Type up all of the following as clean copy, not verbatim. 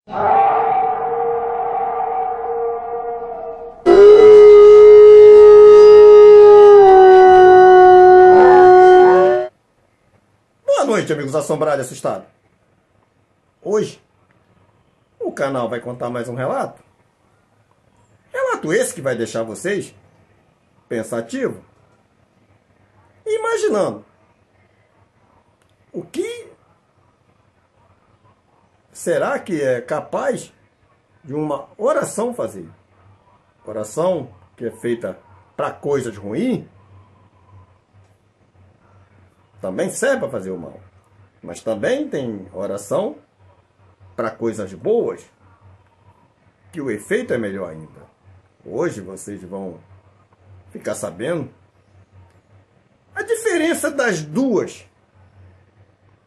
Boa noite, amigos assombrados e assustados. Hoje, o canal vai contar mais um relato. Relato esse que vai deixar vocês pensativos, imaginando o que será que é capaz de uma oração fazer. Oração que é feita para coisas ruins, também serve para fazer o mal. Mas também tem oração para coisas boas, que o efeito é melhor ainda. Hoje vocês vão ficar sabendo a diferença das duas.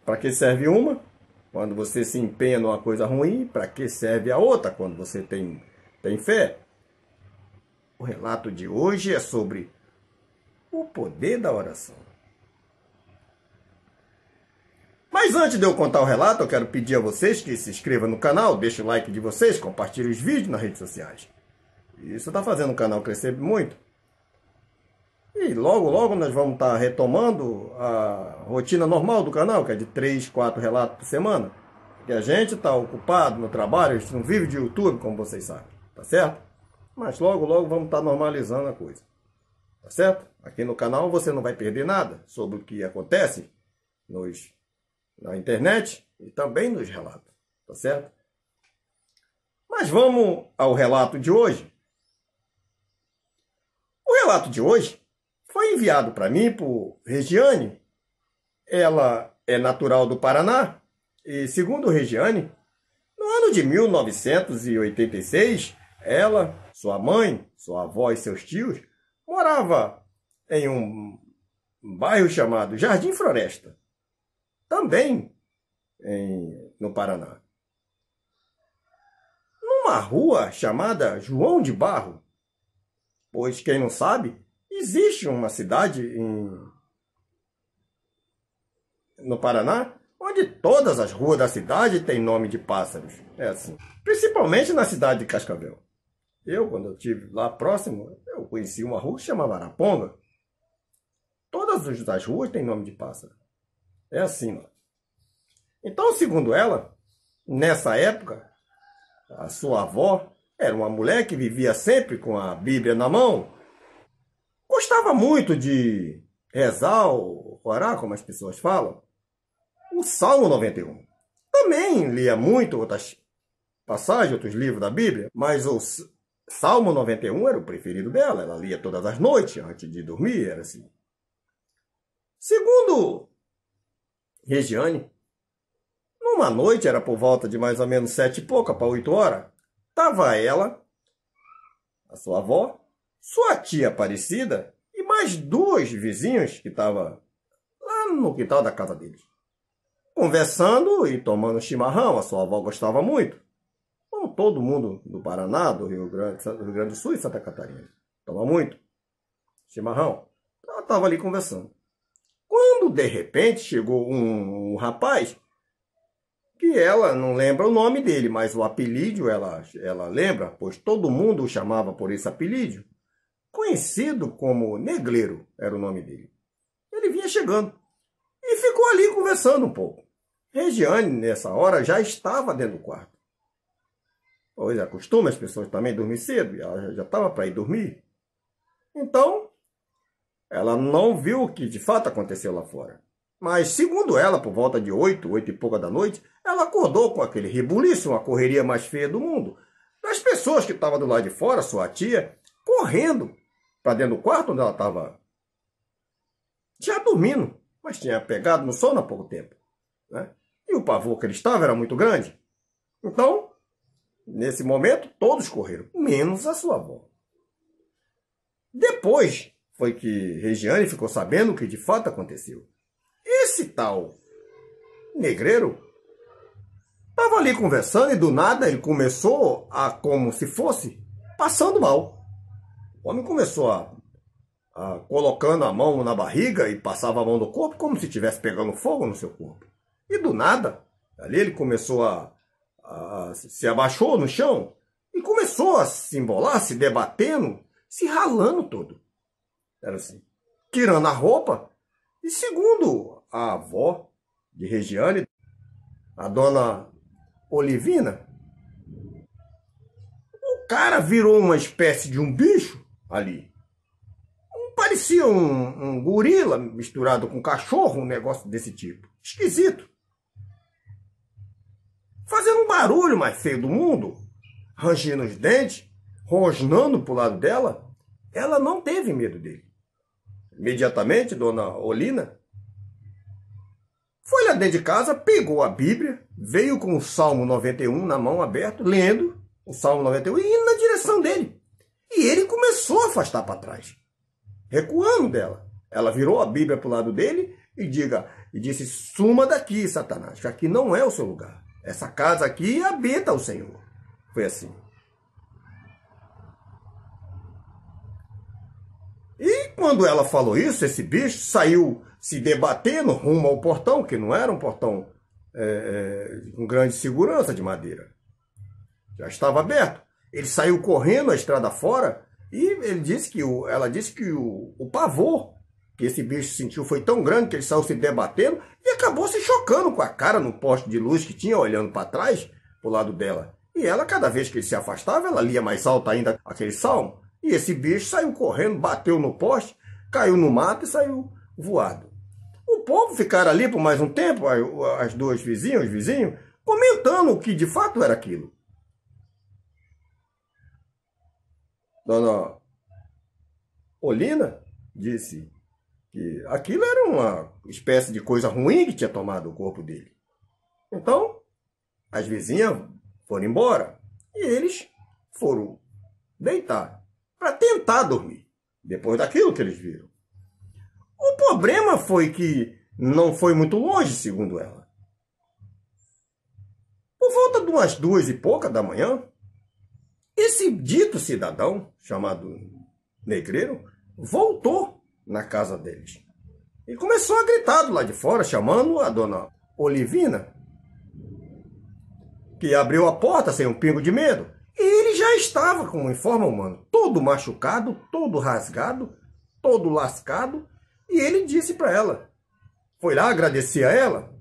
Para que serve uma quando você se empenha numa coisa ruim? Para que serve a outra quando você tem fé? O relato de hoje é sobre o poder da oração. Mas antes de eu contar o relato, eu quero pedir a vocês que se inscrevam no canal, deixem o like de vocês, compartilhem os vídeos nas redes sociais. Isso está fazendo o canal crescer muito. E logo, logo nós vamos estar retomando a rotina normal do canal, que é de 3, 4 relatos por semana. Porque a gente está ocupado no trabalho, a gente não vive de YouTube, como vocês sabem. Tá certo? Mas logo, logo vamos estar normalizando a coisa. Tá certo? Aqui no canal você não vai perder nada sobre o que acontece na internet e também nos relatos. Tá certo? Mas vamos ao relato de hoje. O relato de hoje foi enviado para mim por Regiane. Ela é natural do Paraná e, segundo Regiane, no ano de 1986, ela, sua mãe, sua avó e seus tios moravam em um bairro chamado Jardim Floresta, também no Paraná. Numa rua chamada João de Barro, pois quem não sabe, existe uma cidade no Paraná onde todas as ruas da cidade têm nome de pássaros. É assim. Principalmente na cidade de Cascavel. Quando eu estive lá próximo, eu conheci uma rua que chamava Araponga. Todas as ruas têm nome de pássaro. É assim, ó. Então, segundo ela, nessa época, a sua avó era uma mulher que vivia sempre com a Bíblia na mão. Gostava muito de rezar ou orar, como as pessoas falam, o Salmo 91. Também lia muito outras passagens, outros livros da Bíblia, mas o Salmo 91 era o preferido dela. Ela lia todas as noites, antes de dormir, era assim. Segundo Regiane, numa noite, era por volta de mais ou menos 7 e pouca para 8 horas, estava ela, a sua avó, sua tia Aparecida e mais 2 vizinhos que estavam lá no quintal da casa deles, conversando e tomando chimarrão. A sua avó gostava muito, como todo mundo do Paraná, do Rio Grande do Sul e Santa Catarina. Toma muito chimarrão. Ela estava ali conversando. Quando, de repente, chegou um rapaz que ela não lembra o nome dele, mas o apelido ela lembra, pois todo mundo o chamava por esse apelido. Conhecido como Negreiro era o nome dele. Ele vinha chegando e ficou ali conversando um pouco. Regiane, nessa hora, já estava dentro do quarto. Pois é, costuma as pessoas também dormir cedo, e ela já estava para ir dormir. Então, ela não viu o que de fato aconteceu lá fora. Mas, segundo ela, por volta de 8 e pouca da noite, ela acordou com aquele rebuliço, uma correria mais feia do mundo. Das pessoas que estavam do lado de fora, sua tia, correndo para dentro do quarto onde ela estava já dormindo, mas tinha pegado no sono há pouco tempo, né? E o pavor que ele estava era muito grande. Então, nesse momento, todos correram, menos a sua avó. Depois foi que Regiane ficou sabendo o que de fato aconteceu. Esse tal Negreiro estava ali conversando e do nada ele começou a, como se fosse, passando mal. O homem começou a colocando a mão na barriga e passava a mão no corpo como se estivesse pegando fogo no seu corpo. E do nada, ali ele começou a se abaixou no chão e começou a se embolar, se debatendo, se ralando todo. Era assim, tirando a roupa. E segundo a avó de Regiane, a dona Olivina, o cara virou uma espécie de um bicho ali. Parecia um gorila misturado com cachorro, um negócio desse tipo. Esquisito. Fazendo um barulho mais feio do mundo, rangindo os dentes, rosnando pro lado dela, ela não teve medo dele. Imediatamente, dona Olina foi lá dentro de casa, pegou a Bíblia, veio com o Salmo 91 na mão aberta, lendo o Salmo 91 e indo na direção dele. E ele começou a afastar para trás, recuando dela. Ela virou a Bíblia para o lado dele e disse, suma daqui, Satanás, que aqui não é o seu lugar. Essa casa aqui habita o Senhor. Foi assim. E quando ela falou isso, esse bicho saiu se debatendo rumo ao portão, que não era um portão com grande segurança de madeira. Já estava aberto. Ele saiu correndo a estrada fora e ela disse que o pavor que esse bicho sentiu foi tão grande que ele saiu se debatendo e acabou se chocando com a cara no poste de luz que tinha, olhando para trás, pro lado dela. E ela, cada vez que ele se afastava, ela lia mais alto ainda aquele salmo. E esse bicho saiu correndo, bateu no poste, caiu no mato e saiu voado. O povo ficaram ali por mais um tempo, as duas vizinhas, os vizinhos, comentando o que de fato era aquilo. Dona Olina disse que aquilo era uma espécie de coisa ruim que tinha tomado o corpo dele. Então, as vizinhas foram embora e eles foram deitar para tentar dormir, depois daquilo que eles viram. O problema foi que não foi muito longe, segundo ela. Por volta de umas 2h pouca da manhã, esse dito cidadão, chamado Negreiro, voltou na casa deles e começou a gritar do lado de fora, chamando a dona Olivina, que abriu a porta sem um pingo de medo. E ele já estava, como informa o humano, todo machucado, todo rasgado, todo lascado. E ele disse para ela, foi lá agradecer a ela,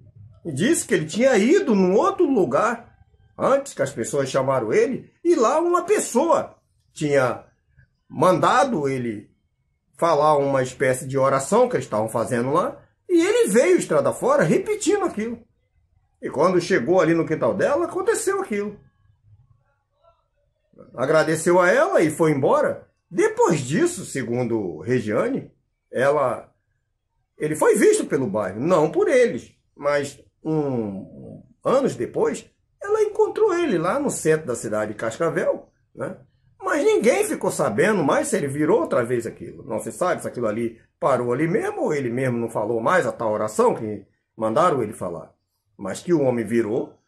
e disse que ele tinha ido num outro lugar, antes que as pessoas chamaram ele, e lá uma pessoa tinha mandado ele falar uma espécie de oração que eles estavam fazendo lá, e ele veio estrada fora repetindo aquilo. E quando chegou ali no quintal dela, aconteceu aquilo. Agradeceu a ela e foi embora. Depois disso, segundo Regiane, ele foi visto pelo bairro, não por eles, mas anos depois, ela encontrou ele lá no centro da cidade de Cascavel, né? Mas ninguém ficou sabendo mais se ele virou outra vez aquilo. Não se sabe se aquilo ali parou ali mesmo, ou ele mesmo não falou mais a tal oração que mandaram ele falar. Mas que o homem virou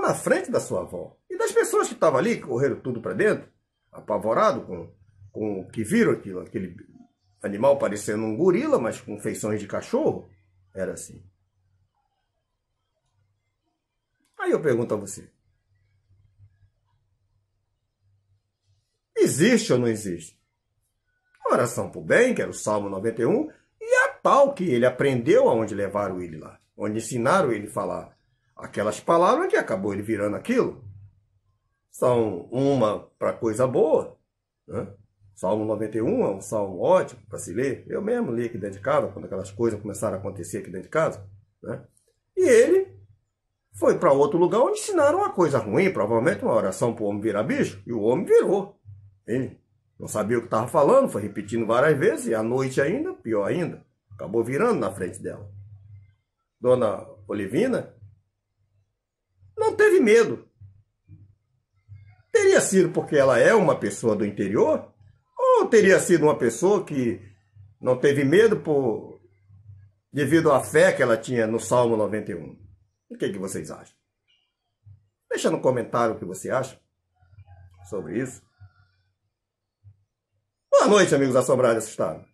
na frente da sua avó. E das pessoas que estavam ali, que correram tudo para dentro, apavorado com o que viram aquele animal parecendo um gorila, mas com feições de cachorro. Era assim. Aí eu pergunto a você. Existe ou não existe? A oração para o bem, que era o Salmo 91, e a tal que ele aprendeu aonde levaram ele lá, onde ensinaram ele a falar aquelas palavras que acabou ele virando aquilo. São uma para coisa boa, né? Salmo 91 é um salmo ótimo para se ler. Eu mesmo li aqui dentro de casa, quando aquelas coisas começaram a acontecer aqui dentro de casa, né? E ele foi para outro lugar onde ensinaram uma coisa ruim, provavelmente uma oração para o homem virar bicho, e o homem virou. Ele não sabia o que estava falando, foi repetindo várias vezes, e à noite ainda, pior ainda, acabou virando na frente dela. Dona Olivina não teve medo. Teria sido porque ela é uma pessoa do interior? Ou teria sido uma pessoa que não teve medo devido à fé que ela tinha no Salmo 91? O que vocês acham? Deixa no comentário o que você acha sobre isso. Boa noite, amigos assombrados e assustados.